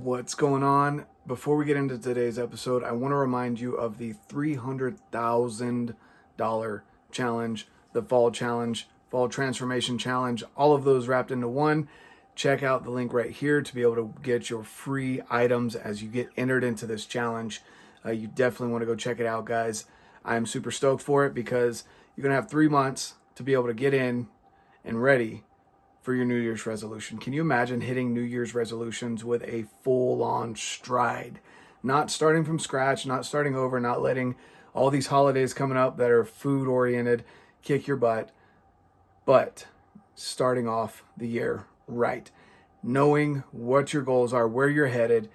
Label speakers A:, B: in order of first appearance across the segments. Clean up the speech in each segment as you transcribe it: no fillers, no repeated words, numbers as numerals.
A: What's going on? Before we get into today's episode, I want to remind you of the $300,000 challenge, the fall challenge, fall transformation challenge, all of those wrapped into one. Check out the link right here to be able to get your free items as you get entered into this challenge. You definitely want to go check it out, guys. I'm super stoked for it because you're going to have 3 months to be able to get in and ready for your New Year's resolution. Can you imagine hitting New Year's resolutions with a full-on stride? Not starting from scratch, not starting over, not letting all these holidays coming up that are food-oriented kick your butt, but starting off the year right. Knowing what your goals are, where you're headed,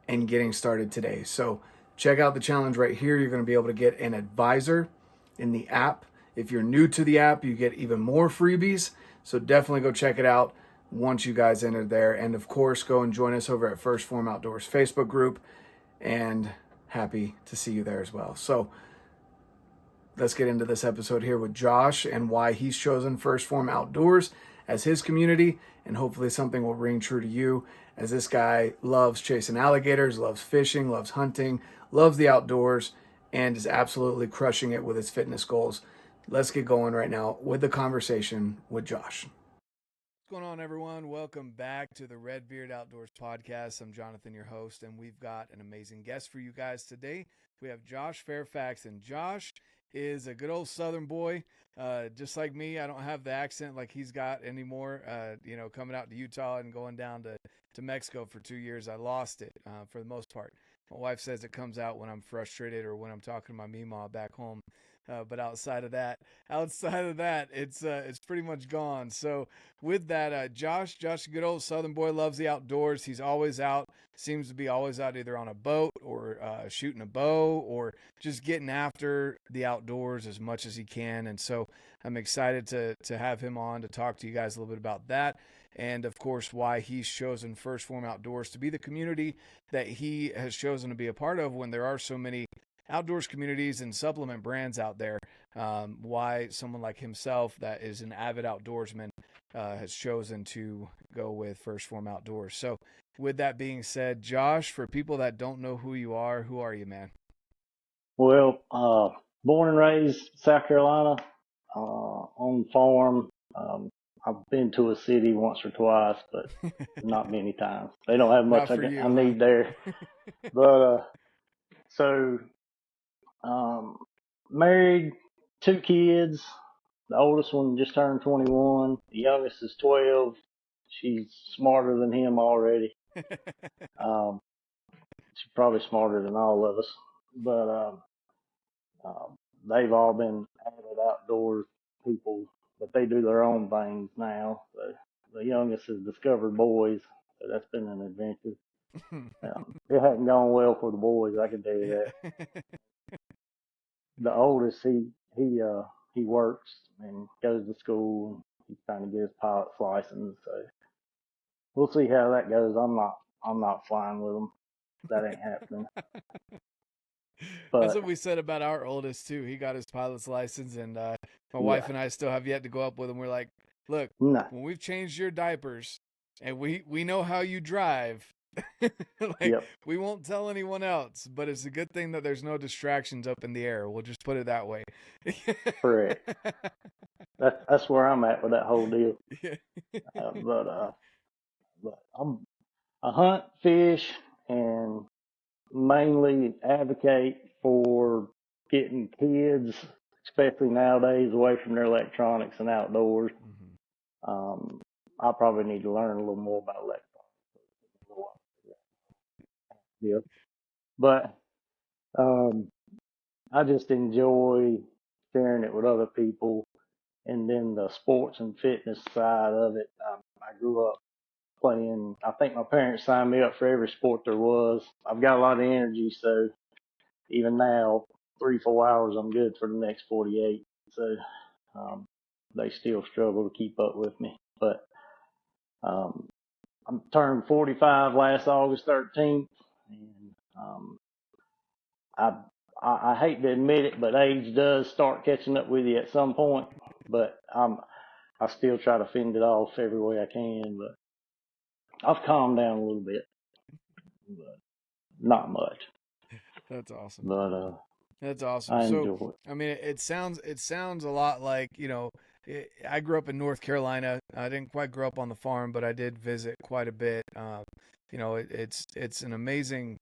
A: and getting started today. So check out the challenge right here. You're going to be able to get an advisor in the app. If you're new to the app, you get even more freebies. So definitely go check it out once you guys enter there. And of course, go and join us over at First Phorm Outdoors Facebook group. And happy to see you there as well. So let's get into this episode here with Josh and why he's chosen First Phorm Outdoors as his community. And hopefully something will ring true to you, as this guy loves chasing alligators, loves fishing, loves hunting, loves the outdoors, and is absolutely crushing it with his fitness goals. Let's get going right now with the conversation with Josh. What's going on, everyone? Welcome back to the Red.Beard Outdoors podcast. I'm Jonathan, your host, and we've got an amazing guest for you guys today. We have Josh Fairfax, and Josh is a good old Southern boy. Just like me, I don't have the accent like he's got anymore. Coming out to Utah and going down to Mexico for 2 years, I lost it for the most part. My wife says it comes out when I'm frustrated or when I'm talking to my Meemaw back home. But outside of that, it's pretty much gone. So with that, Josh, good old Southern boy, loves the outdoors. He's always out, seems to be always out either on a boat or shooting a bow or just getting after the outdoors as much as he can. And so I'm excited to have him on to talk to you guys a little bit about that. And of course, why he's chosen First Phorm Outdoors to be the community that he has chosen to be a part of when there are so many outdoors communities and supplement brands out there. Why someone like himself that is an avid outdoorsman has chosen to go with First Phorm Outdoors. So with that being said, Josh, for people that don't know who you are you, man?
B: Well, born and raised South Carolina, on farm. I've been to a city once or twice, but not many times. They don't have much I need there. But married, 2 kids. The oldest one just turned 21. The youngest is 12. She's smarter than him already. She's probably smarter than all of us. But they've all been avid outdoor people, but they do their own things now. So the youngest has discovered boys, so that's been an adventure. It hasn't gone well for the boys, I can tell you that. The oldest, he works and goes to school, and he's trying to get his pilot's license. So we'll see how that goes. I'm not flying with him. That ain't happening.
A: But that's what we said about our oldest too. He got his pilot's license, and my wife and I still have yet to go up with him. We're like, look, when we've changed your diapers and we know how you drive, we won't tell anyone else. But it's a good thing that there's no distractions up in the air. We'll just put it that way.
B: Correct. That's where I'm at with that whole deal. But I hunt, fish, and mainly advocate for getting kids, especially nowadays, away from their electronics and outdoors. Mm-hmm. I probably need to learn a little more about electronics. Yeah, but I just enjoy sharing it with other people, and then the sports and fitness side of it. I grew up playing. I think my parents signed me up for every sport there was. I've got a lot of energy, so even now, 3-4 hours, I'm good for the next 48. So they still struggle to keep up with me. But I'm turned 45 last August 13th, and I hate to admit it, but age does start catching up with you at some point. But I still try to fend it off every way I can. But I've calmed down a little bit. not much.
A: That's awesome.
B: But
A: That's awesome.
B: I
A: So,
B: enjoy it.
A: I mean, it sounds a lot like, I grew up in North Carolina. I didn't quite grow up on the farm, but I did visit quite a bit. It's an amazing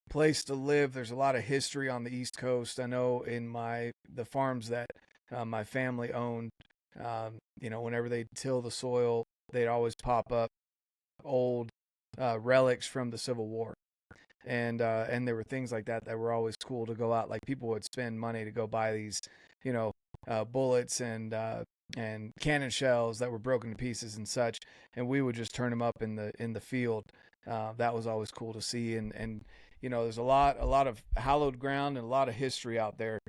A: place to live. There's a lot of history on the East Coast. I know in the farms that my family owned, whenever they till the soil, they'd always pop up old relics from the Civil War. And there were things like that were always cool to go out. Like people would spend money to go buy these, bullets and cannon shells that were broken to pieces and such, and we would just turn them up in the field. That was always cool to see, and there's a lot of hallowed ground and a lot of history out there.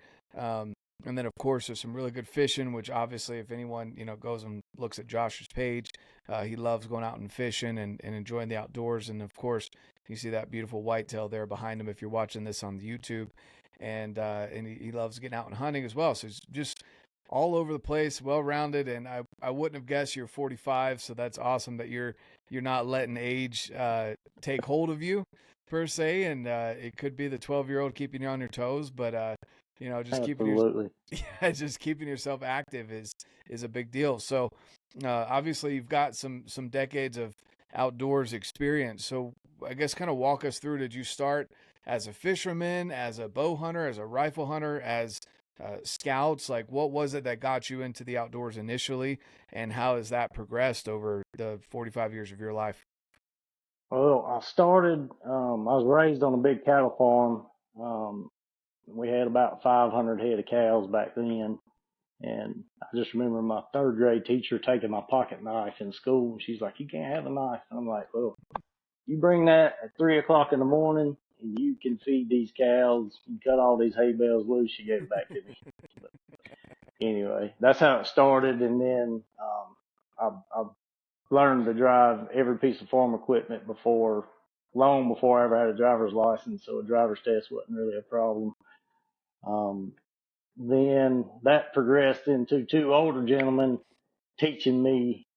A: And then of course there's some really good fishing, which obviously if anyone goes and looks at Josh's page, he loves going out and fishing and enjoying the outdoors. And of course you see that beautiful whitetail there behind him if you're watching this on the YouTube, and he loves getting out and hunting as well. So he's just all over the place, well-rounded, and I wouldn't have guessed you're 45, so that's awesome that you're not letting age take hold of you per se, and it could be the 12-year-old keeping you on your toes, but just
B: Absolutely.
A: just keeping yourself active is a big deal. So obviously you've got some decades of outdoors experience. So I guess kind of walk us through. Did you start as a fisherman, as a bow hunter, as a rifle hunter, as scouts? Like, what was it that got you into the outdoors initially, and how has that progressed over the 45 years of your life?
B: Well, I started. I was raised on a big cattle farm. We had about 500 head of cows back then, and I just remember my third grade teacher taking my pocket knife in school, and she's like, "You can't have a knife." And I'm like, "Well, you bring that at 3 o'clock in the morning, and you can feed these cows. You cut all these hay bales loose." She gave it back to me. But anyway, that's how it started, and then I learned to drive every piece of farm equipment long before I ever had a driver's license, so a driver's test wasn't really a problem. Um, then that progressed into two older gentlemen teaching me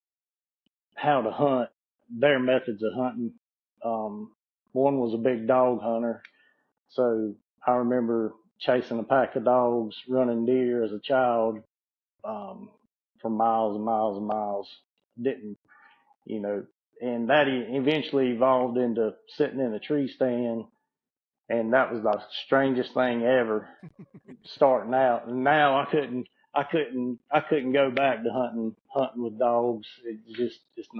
B: how to hunt, their methods of hunting. One was a big dog hunter, so I remember chasing a pack of dogs, running deer as a child, um, for miles and miles and miles. Didn't, you know, and that eventually evolved into sitting in a tree stand, and that was the strangest thing ever. Starting out, and now I couldn't go back to hunting with dogs. It's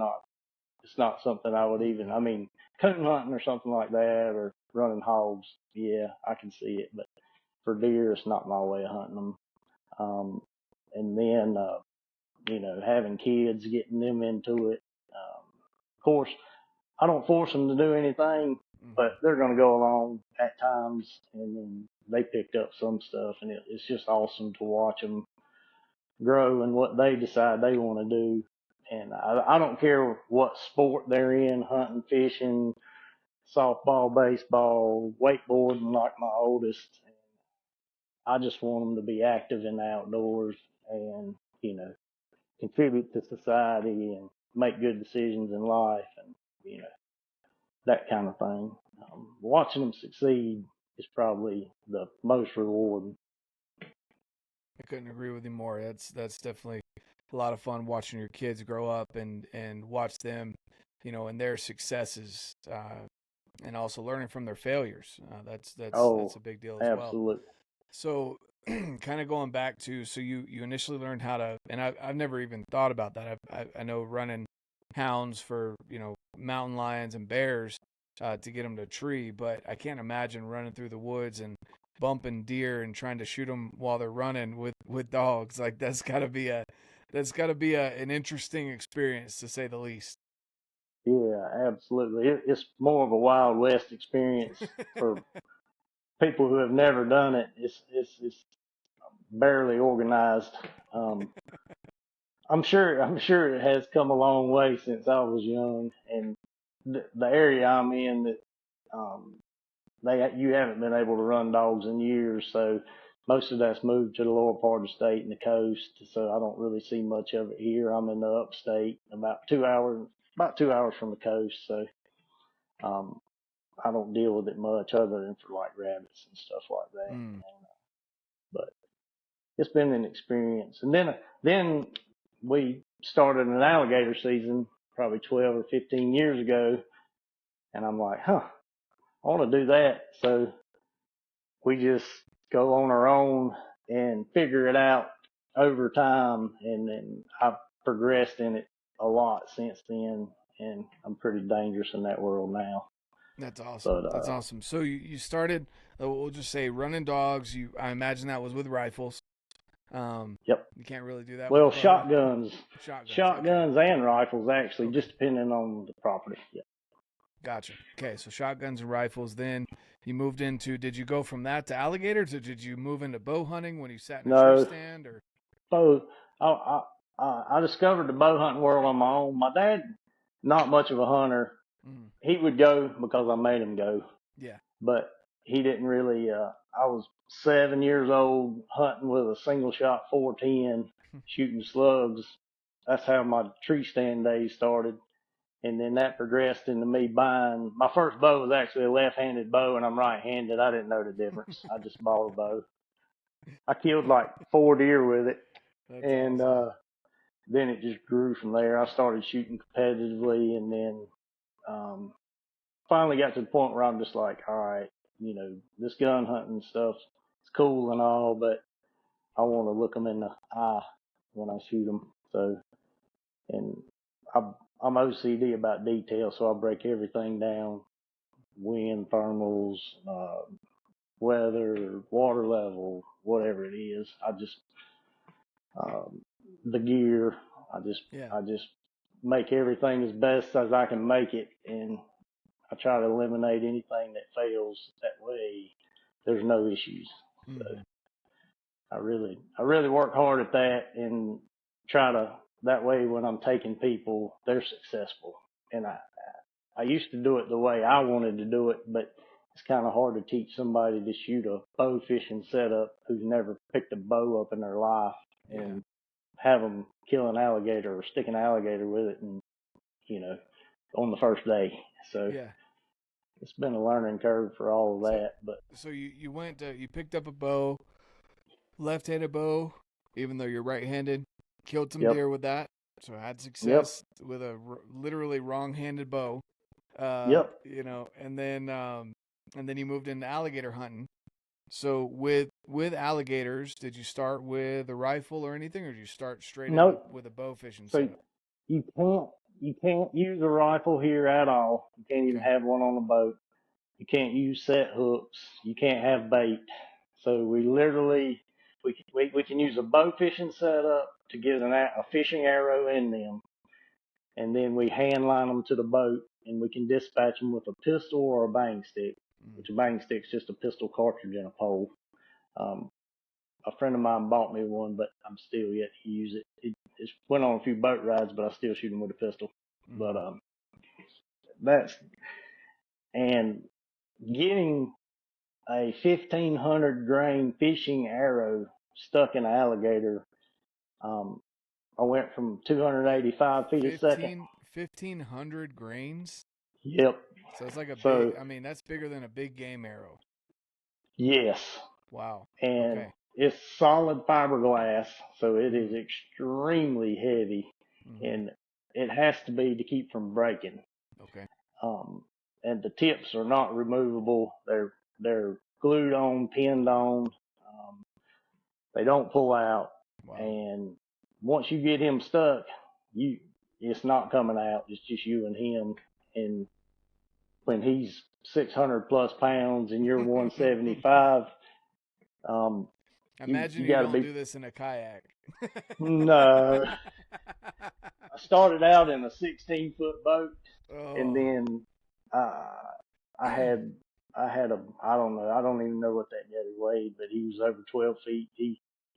B: not something I would even. I mean, coon hunting or something like that, or running hogs. Yeah, I can see it, but for deer, it's not my way of hunting them. And then having kids, getting them into it. Of course, I don't force them to do anything, but they're going to go along at times, and then they picked up some stuff, and it's just awesome to watch them grow and what they decide they want to do. And I don't care what sport they're in, hunting, fishing, softball, baseball, wakeboarding, like my oldest. I just want them to be active in the outdoors and, contribute to society and make good decisions in life, and, that kind of thing. Watching them succeed is probably the most rewarding.
A: I couldn't agree with you more. That's definitely a lot of fun watching your kids grow up and watch them, and their successes, and also learning from their failures. That's a big deal as well.
B: Absolutely.
A: So, kind of going back to, so you initially learned how to, and I've never even thought about that. I know running hounds for mountain lions and bears to get them to tree, but I can't imagine running through the woods and bumping deer and trying to shoot them while they're running with dogs. Like that's got to be an interesting experience, to say the least.
B: Yeah, absolutely. It's more of a Wild West experience for people who have never done it. It's barely organized. Um, I'm sure it has come a long way since I was young, and the area I'm in, that um, you haven't been able to run dogs in years, so most of that's moved to the lower part of the state and the coast. So I don't really see much of it here. I'm in the upstate, about 2 hours from the coast. So um, I don't deal with it much other than for like rabbits and stuff like that. But it's been an experience. And then we started an alligator season probably 12 or 15 years ago. And I'm like, I want to do that. So we just go on our own and figure it out over time. And then I've progressed in it a lot since then. And I'm pretty dangerous in that world now.
A: That's awesome.
B: But,
A: That's awesome. So you started, we'll just say running dogs. I imagine that was with rifles.
B: Yep.
A: You can't really do that.
B: Well,
A: with
B: shotguns
A: okay.
B: and rifles actually, just depending on the property. Yep.
A: Gotcha. Okay, so shotguns and rifles. Then you moved into. Did you go from that to alligators, or did you move into bow hunting when you sat in a tree stand? Or
B: bow. I discovered the bow hunting world on my own. My dad, not much of a hunter. He would go because I made him go.
A: Yeah.
B: But he didn't really. I was 7 years old hunting with a single shot 410, shooting slugs. That's how my tree stand days started. And then that progressed into me buying. My first bow was actually a left-handed bow, and I'm right-handed. I didn't know the difference. I just bought a bow. I killed like 4 deer with it.
A: That's
B: and
A: awesome.
B: Then it just grew from there. I started shooting competitively, and then finally got to the point where I'm just like, all right, this gun hunting stuff is cool and all, but I want to look them in the eye when I shoot them. So, and I'm OCD about detail, so I break everything down: wind, thermals, weather, water level, whatever it is. I just the gear. I just make everything as best as I can make it, and I try to eliminate anything that fails. That way, there's no issues. So I really work hard at that, and try to. That way, when I'm taking people, they're successful. And I used to do it the way I wanted to do it, but it's kind of hard to teach somebody to shoot a bow fishing setup who's never picked a bow up in their life, and have them kill an alligator or stick an alligator with it, and on the first day. So it's been a learning curve for all of that. But
A: so you went you picked up a bow, left-handed bow, even though you're right-handed. Killed some deer with that, so I had success with a literally wrong-handed bow. And then you moved into alligator hunting. So with alligators, did you start with a rifle or anything, or did you start straight with a bow fishing setup?
B: You can't use a rifle here at all. You can't even have one on the boat. You can't use set hooks. You can't have bait. So we literally we can use a bow fishing setup to get a fishing arrow in them, and then we hand line them to the boat, and we can dispatch them with a pistol or a bang stick. Which a bang stick's just a pistol cartridge in a pole. A friend of mine bought me one, but I'm still yet to use it. It went on a few boat rides, but I still shoot them with a pistol. But and getting a 1,500 grain fishing arrow stuck in an alligator. I went from 285 feet a second.
A: 1,500 grains?
B: Yep.
A: So it's like big, that's bigger than a big game arrow.
B: Yes.
A: Wow.
B: And it's solid fiberglass, so it is extremely heavy, and it has to be to keep from breaking.
A: Okay.
B: And the tips are not removable. They're glued on, pinned on. They don't pull out. Wow. And once you get him stuck, it's not coming out. It's just you and him. And when he's 600 plus pounds and you're 175,
A: imagine you don't do this in a kayak.
B: No. I started out in a 16-foot boat, and then I had I don't even know what that guy weighed, but he was over 12 feet.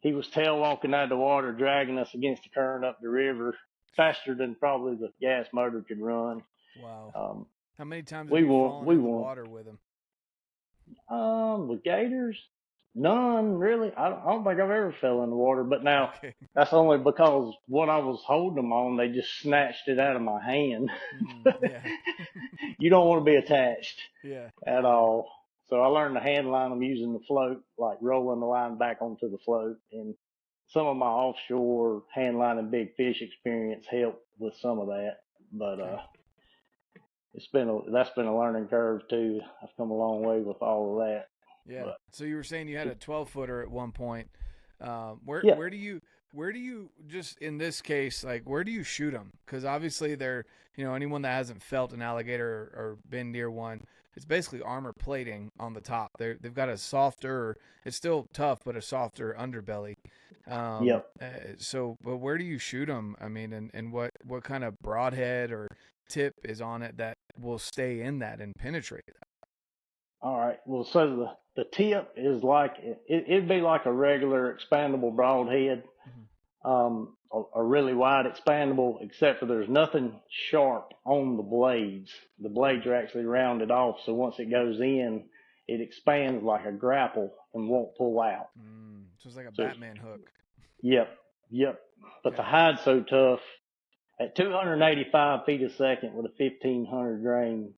B: He was tail walking out of the water, dragging us against the current up the river, faster than probably the gas motor could run.
A: Wow. How many times have you fallen in the water with him?
B: With gators, None really. I don't think I've ever fell in the water, but now
A: Okay.
B: that's only because what I was holding them on, they just snatched it out of my hand.
A: Yeah.
B: You don't want to be attached
A: Yeah.
B: at
A: Yeah.
B: all. So I learned to hand line them using the float, like rolling the line back onto the float. And some of my offshore hand lining big fish experience helped with some of that. But
A: Okay.
B: that's been a learning curve too. I've come a long way with all of that.
A: Yeah.
B: But
A: So you were saying you had a 12-footer at one point. Where
B: yeah,
A: where do you just in this case, like, where do you shoot them? Because obviously they're, anyone that hasn't felt an alligator or been near one, it's basically armor plating on the top. They've got a softer, it's still tough, but a softer underbelly.
B: yep.
A: But where do you shoot them? I mean, and what kind of broadhead or tip is on it that will stay in that and penetrate that?
B: All right. Well, so the tip is like it'd be like a regular expandable broadhead,
A: Mhm.
B: a really wide expandable, except for there's nothing sharp on the blades. The blades are actually rounded off, so once it goes in, it expands like a grapple and won't pull out.
A: So it's like a
B: So it's,
A: Batman hook.
B: yep, yep. But the
A: Okay.
B: hide's so tough. At 285 feet a second with a 1500 grain,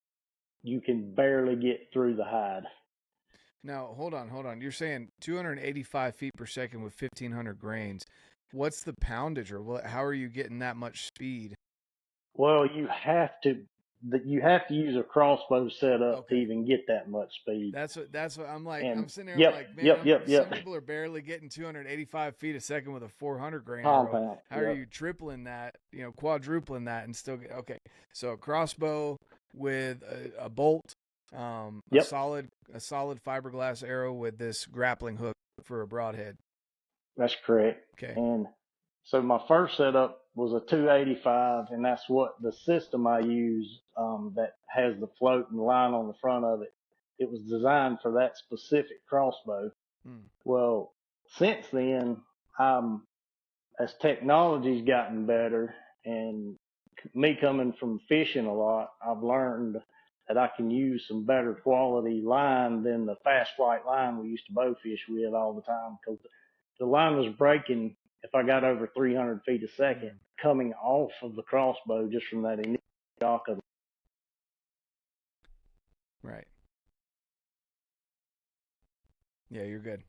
B: you can barely get through the hide.
A: Now, hold on. You're saying 285 feet per second with 1,500 grains. What's the poundage, or how are you getting that much speed?
B: Well, you have to use a crossbow setup to
A: Okay.
B: even get that much speed.
A: That's what I'm like.
B: And
A: I'm sitting there. I'm
B: yep,
A: like, man,
B: yep, yep,
A: some
B: yep.
A: people are barely getting 285 feet a second with a 400 grain arrow.
B: Compound.
A: How are
B: Yep.
A: you tripling that? Quadrupling that and still get okay? So a crossbow with a bolt, a
B: Yep.
A: solid fiberglass arrow with this grappling hook for a broadhead.
B: That's correct.
A: Okay.
B: And so my first setup was a 285, and that's what the system I use that has the float and line on the front of it. It was designed for that specific crossbow.
A: Hmm.
B: Well, since then, as technology's gotten better and me coming from fishing a lot, I've learned that I can use some better quality line than the fast flight line we used to bow fish with all the time because the line was breaking if I got over 300 feet a second
A: Hmm.
B: coming off of the crossbow just from that initial shock of
A: Right. Yeah, you're good.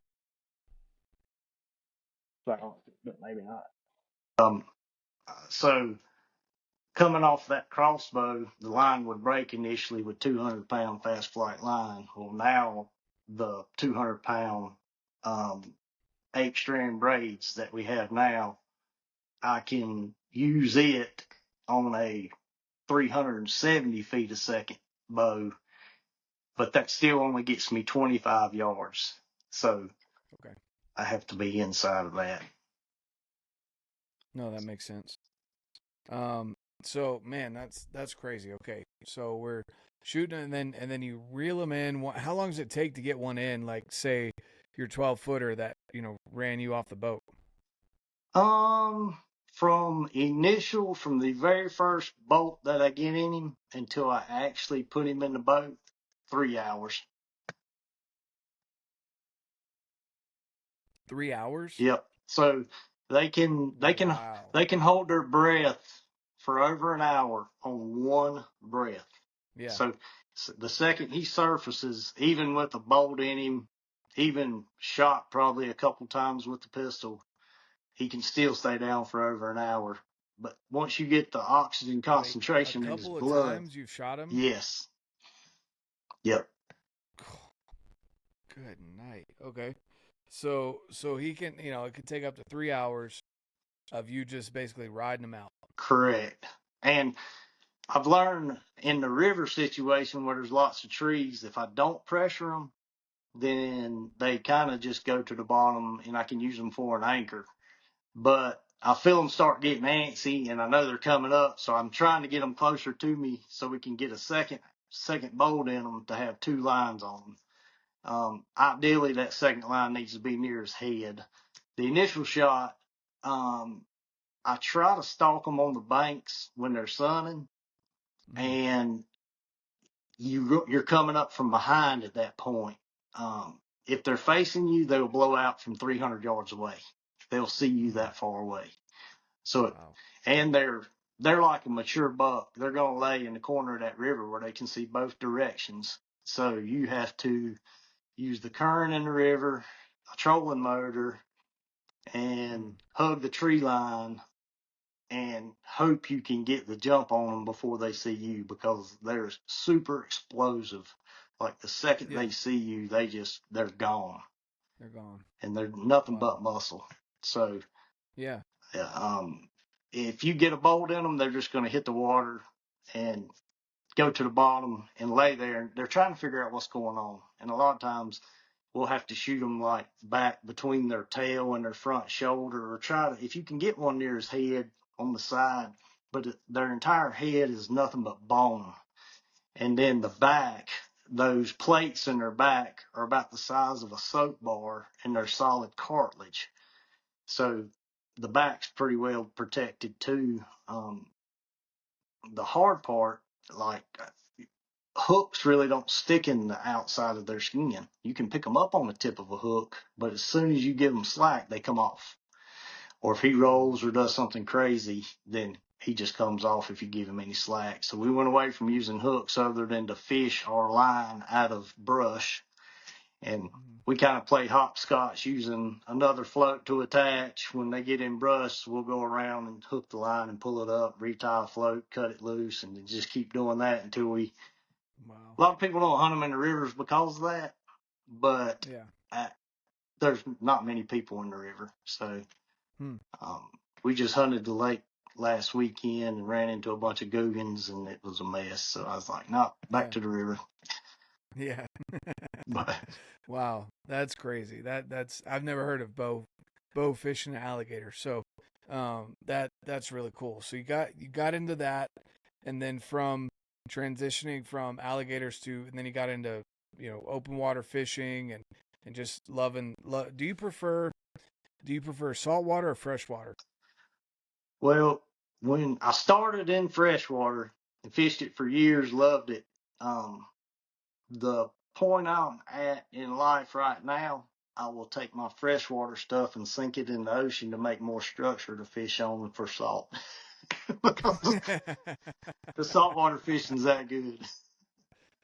B: the but maybe not. So coming off that crossbow, the line would break initially with 200-pound fast flight line. Well, now the 200-pound 8-strand braids that we have now, I can use it on a 370 feet a second bow, but that still only gets me 25 yards. So
A: Okay.
B: I have to be inside of that.
A: No, that makes sense. Um, so man, that's crazy. Okay, so we're shooting, and then you reel them in. How long does it take to get one in? Like, say your 12-footer that ran you off the boat.
B: Um, from the very first bolt that I get in him until I actually put him in the boat, 3 hours.
A: 3 hours?
B: Yep. So they can they can
A: Wow.
B: they can hold their breath for over an hour on one breath.
A: Yeah.
B: So the second he surfaces, even with a bolt in him, even shot probably a couple times with the pistol, he can still stay down for over an hour. But once you get the oxygen
A: Wait, a
B: concentration in his
A: couple of
B: blood,
A: times you've shot him?
B: yes, yep,
A: Good night. Okay. So he can, it could take up to 3 hours of you just basically riding him out.
B: correct. And I've learned in the river situation where there's lots of trees, if I don't pressure them, then they kind of just go to the bottom and I can use them for an anchor. But I feel them start getting antsy and I know they're coming up. So I'm trying to get them closer to me so we can get a second bolt in them to have two lines on them. Ideally, that second line needs to be near his head. The initial shot, I try to stalk them on the banks when they're sunning,
A: Mm.
B: and you're coming up from behind at that point. if they're facing you, they'll blow out from 300 yards away. They'll see you that far away. So,
A: Wow.
B: and they're like a mature buck. They're going to lay in the corner of that river where they can see both directions. So you have to use the current in the river, a trolling motor, and hug the tree line and hope you can get the jump on them before they see you, because they're super explosive. Like the second they see you, they're gone.
A: They're gone.
B: And they're nothing but muscle. So,
A: yeah.
B: If you get a bolt in them, they're just going to hit the water and go to the bottom and lay there. They're trying to figure out what's going on. And a lot of times we'll have to shoot them like back between their tail and their front shoulder, or try to, if you can get one near his head on the side, but their entire head is nothing but bone. And then the back, those plates in their back are about the size of a soap bar, and they're solid cartilage. So the back's pretty well protected too. The hard part, like hooks really don't stick in the outside of their skin. You can pick them up on the tip of a hook, but as soon as you give them slack, they come off. Or if he rolls or does something crazy, then he just comes off if you give him any slack. So we went away from using hooks other than to fish our line out of brush. And we kind of play hopscotch using another float to attach. When they get in brush, we'll go around and hook the line and pull it up, retie a float, cut it loose, and just keep doing that until we... Wow. A lot of people don't hunt them in the rivers because of that, but there's not many people in the river. So we just hunted the lake last weekend and ran into a bunch of googans, and it was a mess. So I was like, no, back to the river.
A: Yeah.
B: But
A: wow, that's crazy. That's I've never heard of bow fishing an alligator. So that's really cool. So you got into that, and then from transitioning from alligators and then you got into open water fishing and just loving. Do you prefer saltwater or freshwater?
B: Well, when I started in freshwater and fished it for years, loved it. The point I'm at in life right now, I will take my freshwater stuff and sink it in the ocean to make more structure to fish on for salt. Because the saltwater fishing's that good.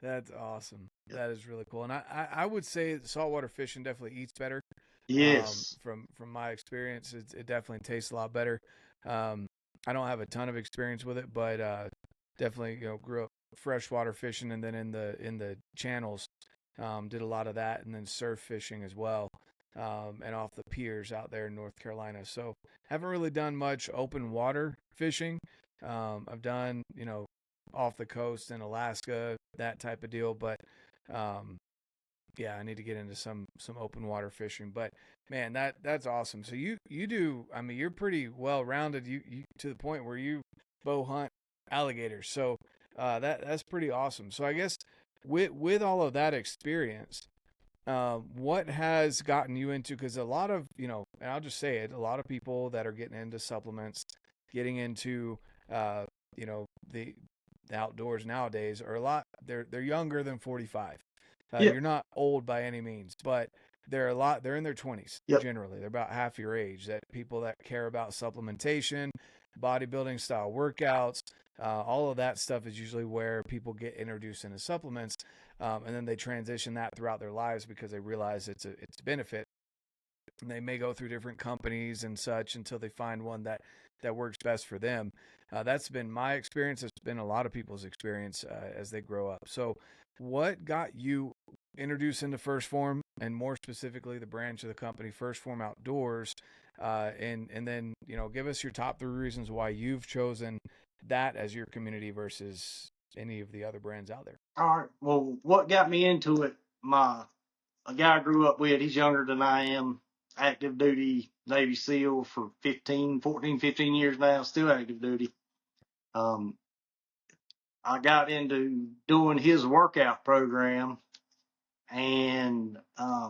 A: That's awesome. That is really cool. And I would say saltwater fishing definitely eats better.
B: Yes.
A: From my experience, it definitely tastes a lot better. I don't have a ton of experience with it, but definitely grew up freshwater fishing, and then in the channels, did a lot of that, and then surf fishing as well, and off the piers out there in North Carolina. So haven't really done much open water fishing. I've done off the coast in Alaska, that type of deal, but I need to get into some open water fishing. But man, that's awesome. So you do, I mean, you're pretty well rounded. You to the point where you bow hunt alligators. So that's pretty awesome. So I guess with all of that experience, what has gotten you into, because a lot of, and I'll just say it, a lot of people that are getting into supplements, getting into the outdoors nowadays are they're younger than 45. You're not old by any means, but they're in their 20s generally. They're about half your age. That people that care about supplementation, bodybuilding style workouts, all of that stuff is usually where people get introduced into supplements, and then they transition that throughout their lives because they realize it's a benefit. And they may go through different companies and such until they find one that works best for them. That's been my experience. It's been a lot of people's experience as they grow up. So what got you introduced into First Phorm, and more specifically the branch of the company First Phorm Outdoors, and then give us your top 3 reasons why you've chosen that as your community versus any of the other brands out there?
B: All right. Well, what got me into it, a guy I grew up with, he's younger than I am, active duty Navy SEAL for 14, 15 years now, still active duty. I got into doing his workout program, and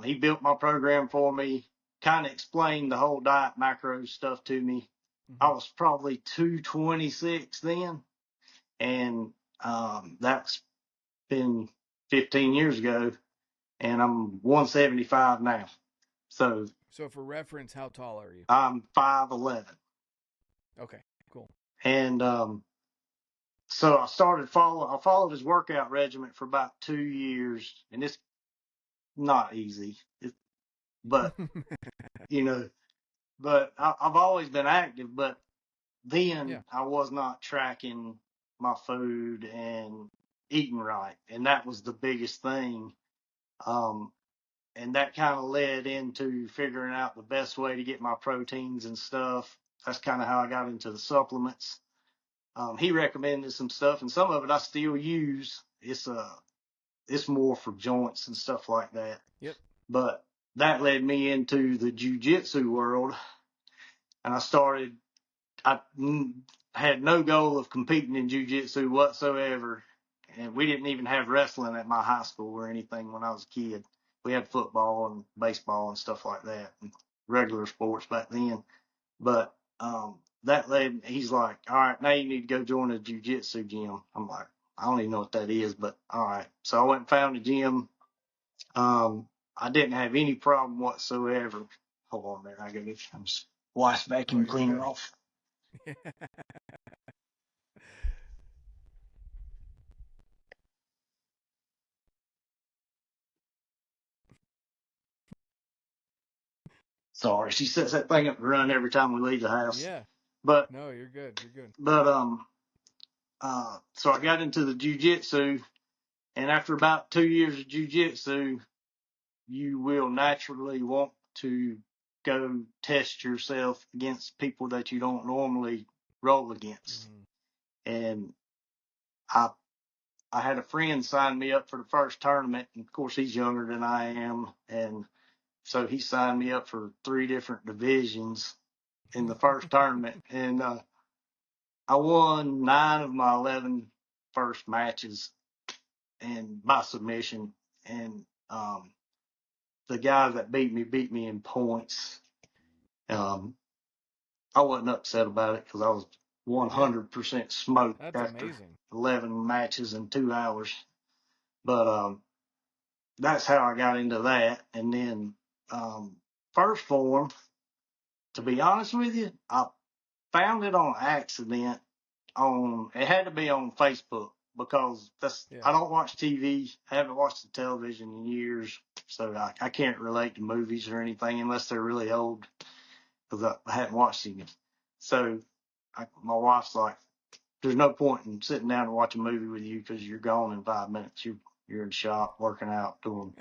B: he built my program for me, kind of explained the whole diet macro stuff to me. I was probably 226 then, and that's been 15 years ago. and I'm 175 now. So
A: for reference, how tall are you?
B: I'm 5'11".
A: Okay, cool.
B: And so I followed his workout regimen for about 2 years, and it's not easy. But but I've always been active. But then I was not tracking my food and eating right, and that was the biggest thing. And that kind of led into figuring out the best way to get my proteins and stuff. That's kind of how I got into the supplements. He recommended some stuff, and some of it I still use. It's more for joints and stuff like that.
A: Yep.
B: But that led me into the jiu-jitsu world, and I had no goal of competing in jiu-jitsu whatsoever, and we didn't even have wrestling at my high school or anything when I was a kid. We had football and baseball and stuff like that, and regular sports back then. But that led, he's like, all right, now you need to go join a jiu-jitsu gym. I'm like, I don't even know what that is, but all right. So I went and found a gym. I didn't have any problem whatsoever. Hold on there. I got to get this wife's vacuum cleaner off. Sorry, she sets that thing up to run every time we leave the house.
A: Yeah.
B: But
A: no, you're good. You're good.
B: But so I got into the jiu-jitsu, and after about 2 years of jiu-jitsu, you will naturally want to go test yourself against people that you don't normally roll against. And I had a friend sign me up for the first tournament, and of course he's younger than I am, and so he signed me up for 3 different divisions in the first tournament, and I won 9 of my 11 first matches, and by submission. And the guy that beat me in points. I wasn't upset about it because I was 100% smoked.
A: That's
B: after
A: amazing.
B: 11 matches in 2 hours. But that's how I got into that. And then first Phorm, to be honest with you, I found it on accident. It had to be on Facebook, because I don't watch TV. I haven't watched the television in years, so I can't relate to movies or anything unless they're really old, because I hadn't watched any. So my wife's like, "There's no point in sitting down and watching a movie with you because you're gone in 5 minutes. You're in the shop working out, doing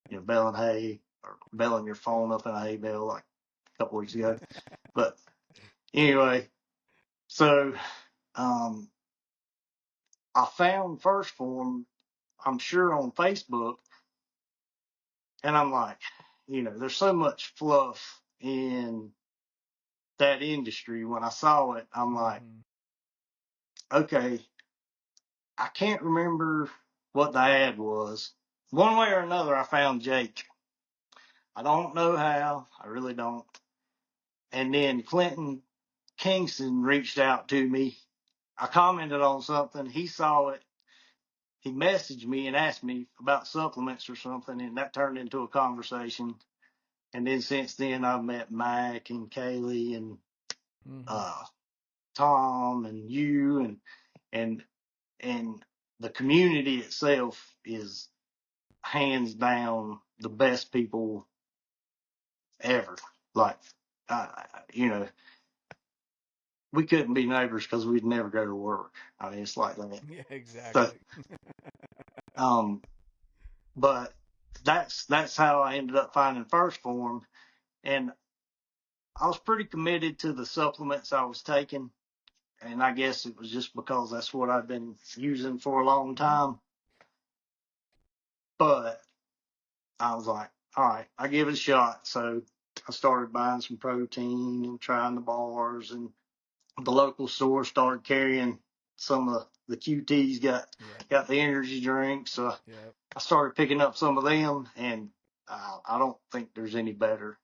B: baling hay or baling your phone up in a hay bale like a couple weeks ago." But anyway, so I found first Phorm, I'm sure, on Facebook, and I'm like, there's so much fluff in that industry. When I saw it, I'm like, okay, I can't remember what the ad was. One way or another, I found Jake. I don't know how. I really don't. And then Clinton Kingston reached out to me. I commented on something. He saw it. He messaged me and asked me about supplements or something, and that turned into a conversation. And then since then, I've met Mike and Kaylee and Tom and you, and the community itself is hands down the best people ever. Like, we couldn't be neighbors because we'd never go to work. I mean, it's like that.
A: Yeah, exactly.
B: So, but that's how I ended up finding first Phorm, and I was pretty committed to the supplements I was taking, and I guess it was just because that's what I've been using for a long time. But I was like, all right, I give it a shot. So I started buying some protein and trying the bars, and the local store started carrying some of the QTs, got the energy drinks. So I started picking up some of them, and I don't think there's any better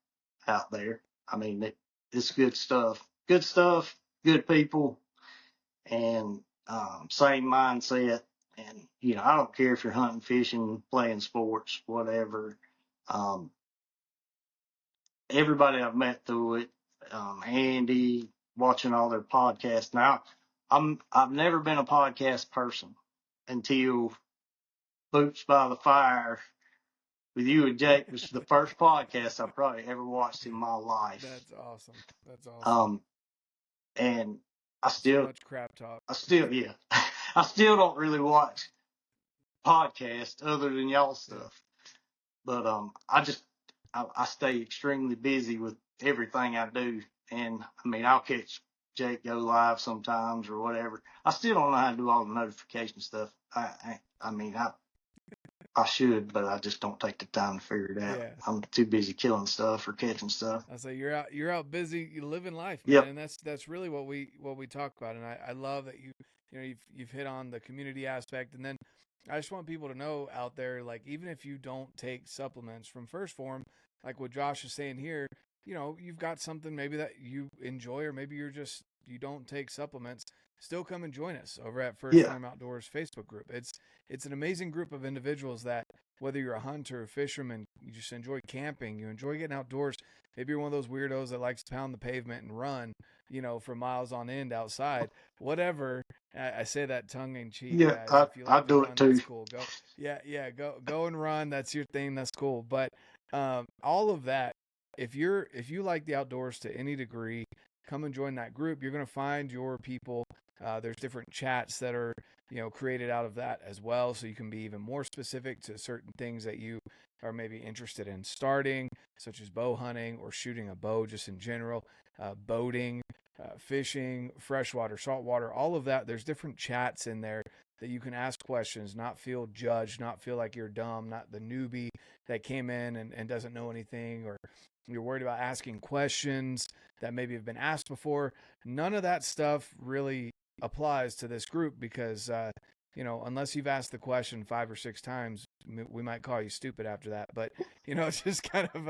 B: out there. I mean, it's good stuff, good people, and same mindset. And, you know, I don't care if you're hunting, fishing, playing sports, whatever. Everybody I've met through it, Andy, watching all their podcasts. Now, I've never been a podcast person until Boots by the Fire with you and Jake, which is the first podcast I probably ever watched in my life.
A: That's awesome. That's awesome.
B: And
A: So much crap talk.
B: I still don't really watch podcasts other than y'all stuff. But I stay extremely busy with everything I do. And I mean, I'll catch Jake go live sometimes or whatever. I still don't know how to do all the notification stuff. I mean, I should, but I just don't take the time to figure it out.
A: Yeah.
B: I'm too busy killing stuff or catching stuff.
A: I say you're out busy, you living life, man.
B: Yep.
A: And that's really what we talk about. And I love that you've hit on the community aspect. And then I just want people to know out there, like, even if you don't take supplements from First Phorm, like what Josh is saying here, you know, you've got something maybe that you enjoy, or maybe you don't take supplements, still come and join us over at First Phorm Outdoors Facebook group. It's an amazing group of individuals that, whether you're a hunter, a fisherman, you just enjoy camping, you enjoy getting outdoors, maybe you're one of those weirdos that likes to pound the pavement and run, you know, for miles on end outside, whatever. I say that tongue in cheek,
B: Yeah,
A: guys. If you like
B: I do
A: run,
B: it too.
A: that's cool. Go and run. That's your thing. That's cool. But all of that, if you like the outdoors to any degree, come and join that group. You're going to find your people. There's different chats that are, you know, created out of that as well, so you can be even more specific to certain things that you are maybe interested in starting, such as bow hunting or shooting a bow just in general, boating, fishing, freshwater, saltwater, all of that. There's different chats in there that you can ask questions, not feel judged, not feel like you're dumb, not the newbie that came in and doesn't know anything, or you're worried about asking questions that maybe have been asked before. None of that stuff really applies to this group because, you know, unless you've asked the question 5 or 6 times, we might call you stupid after that. But, you know, it's just kind of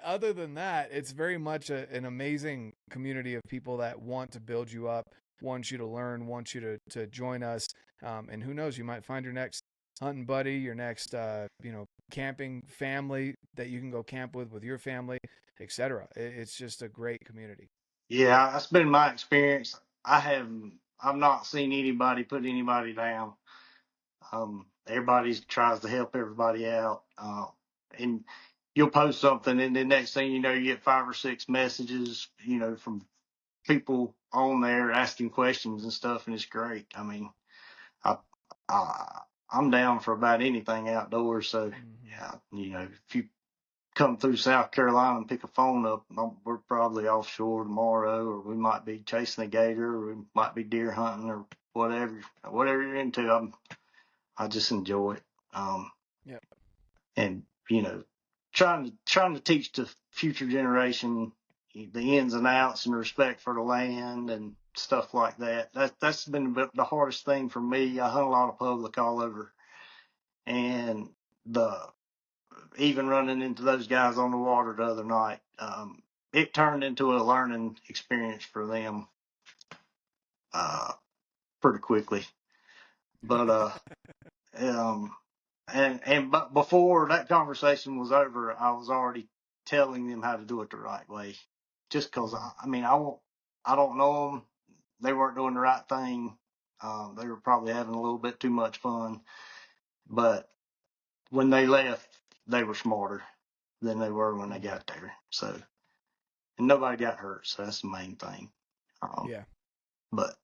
A: other than that, it's very much an amazing community of people that want to build you up, want you to learn, want you to join us. And who knows, you might find your next hunting buddy, your next, camping family that you can go camp with your family, etc. It's just a great community.
B: Yeah, that's been my experience. I've not seen anybody put anybody down. Everybody tries to help everybody out. And you'll post something, and the next thing you know, you get 5 or 6 messages, you know, from people on there asking questions and stuff, and it's great. I mean, I'm down for about anything outdoors. So, yeah, you know, if you come through South Carolina and pick a phone up, we're probably offshore tomorrow, or we might be chasing a gator, or we might be deer hunting, or whatever you're into. I just enjoy it. And, you know, trying to teach the future generation the ins and outs and respect for the land and stuff like that. That's been the hardest thing for me. I hunt a lot of public all over, and even running into those guys on the water the other night, it turned into a learning experience for them pretty quickly. But but before that conversation was over, I was already telling them how to do it the right way. Just because I don't know them. They weren't doing the right thing. They were probably having a little bit too much fun. But when they left, they were smarter than they were when they got there. So, and nobody got hurt. So that's the main thing. But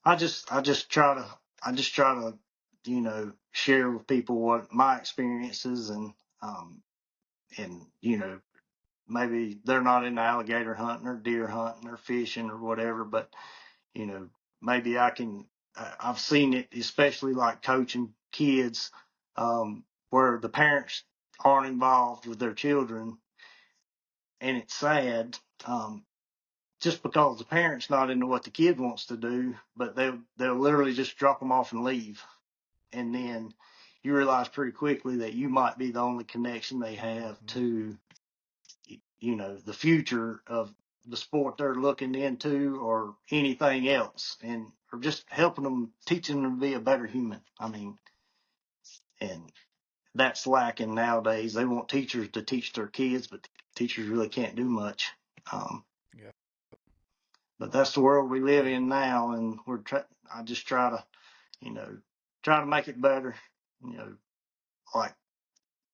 B: I just try to, you know, share with people what my experiences and, you know, maybe they're not into alligator hunting or deer hunting or fishing or whatever, but, you know, maybe I've seen it, especially like coaching kids, where the parents aren't involved with their children. And it's sad, just because the parent's not into what the kid wants to do, but they'll literally just drop them off and leave. And then you realize pretty quickly that you might be the only connection they have to, you know, the future of the sport they're looking into or anything else. And or just helping them, teaching them to be a better human. I mean, and that's lacking nowadays. They want teachers to teach their kids, but teachers really can't do much.
A: Yeah.
B: But that's the world we live in now, and I just try to, try to make it better. Like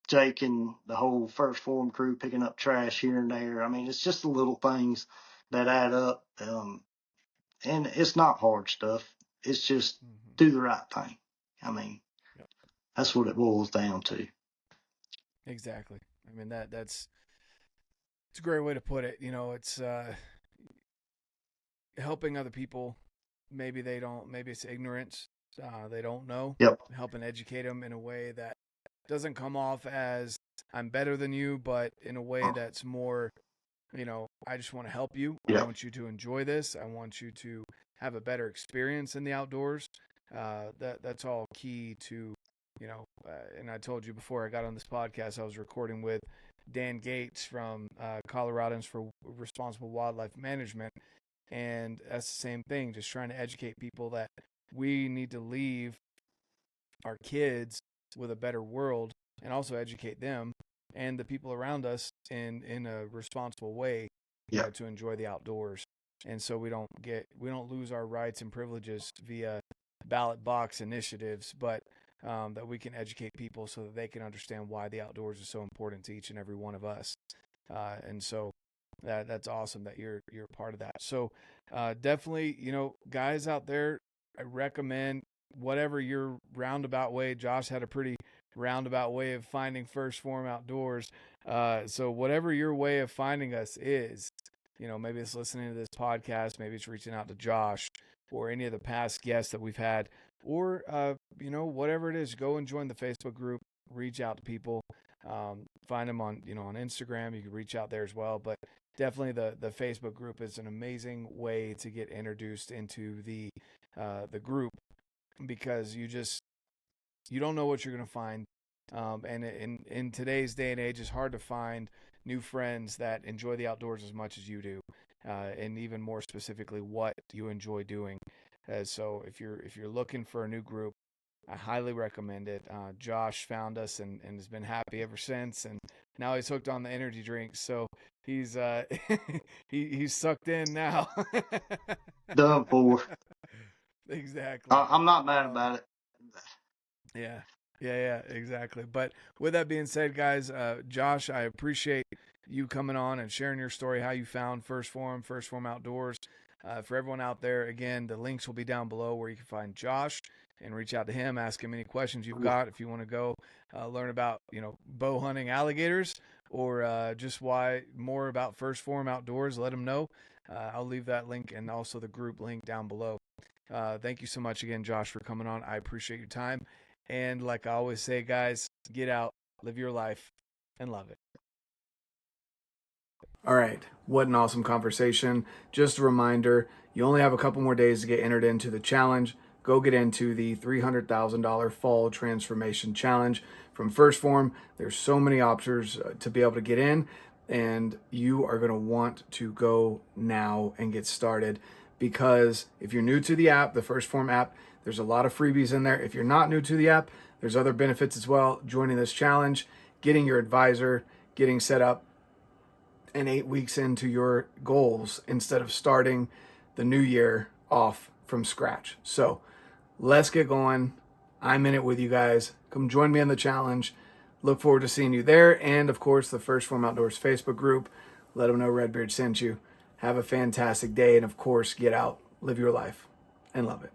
B: Jake and the whole First Phorm crew picking up trash here and there. I mean, it's just the little things that add up. And it's not hard stuff. It's just do the right thing. I mean, that's what it boils down to.
A: Exactly. I mean, it's a great way to put it. It's helping other people. Maybe it's ignorance. They don't know.
B: Yep.
A: Helping educate them in a way that doesn't come off as I'm better than you, but in a way that's more, I just want to help you.
B: Yep.
A: I want you to enjoy this. I want you to have a better experience in the outdoors. That's all key to, and I told you before I got on this podcast, I was recording with Dan Gates from Coloradans for Responsible Wildlife Management. And that's the same thing, just trying to educate people that we need to leave our kids with a better world, and also educate them and the people around us in a responsible way to enjoy the outdoors. And so we don't lose our rights and privileges via ballot box initiatives, but that we can educate people so that they can understand why the outdoors is so important to each and every one of us. And so that's awesome that you're part of that. So definitely, guys out there, I recommend whatever your roundabout way. Josh had a pretty roundabout way of finding First Phorm Outdoors. So whatever your way of finding us is, maybe it's listening to this podcast, maybe it's reaching out to Josh or any of the past guests that we've had, or, whatever it is, go and join the Facebook group, reach out to people, find them on Instagram. You can reach out there as well, but definitely the Facebook group is an amazing way to get introduced into the group, because you don't know what you're going to find. And in today's day and age, it's hard to find new friends that enjoy the outdoors as much as you do, and even more specifically, what you enjoy doing. So if you're looking for a new group, I highly recommend it. Josh found us and has been happy ever since, and now he's hooked on the energy drinks. So he's he's sucked in now.
B: Done for.
A: Exactly.
B: I'm not mad about it.
A: Yeah, exactly. But with that being said, guys, Josh, I appreciate you coming on and sharing your story, how you found First Phorm Outdoors. For everyone out there, again, the links will be down below where you can find Josh and reach out to him, ask him any questions you've got. If you want to go learn about, bow hunting alligators, or just more about First Phorm Outdoors, let him know. I'll leave that link and also the group link down below. Thank you so much again, Josh, for coming on. I appreciate your time. And like I always say, guys, get out, live your life, and love it. All right, what an awesome conversation. Just a reminder, you only have a couple more days to get entered into the challenge. Go get into the $300,000 Fall Transformation Challenge from First Phorm. There's so many options to be able to get in, and you are going to want to go now and get started, because if you're new to the app, the First Phorm app, there's a lot of freebies in there. If you're not new to the app, there's other benefits as well. Joining this challenge, getting your advisor, getting set up, and 8 weeks into your goals instead of starting the new year off from scratch. So let's get going. I'm in it with you guys. Come join me on the challenge. Look forward to seeing you there. And of course, the First Phorm Outdoors Facebook group. Let them know RedBeard sent you. Have a fantastic day. And of course, get out, live your life, and love it.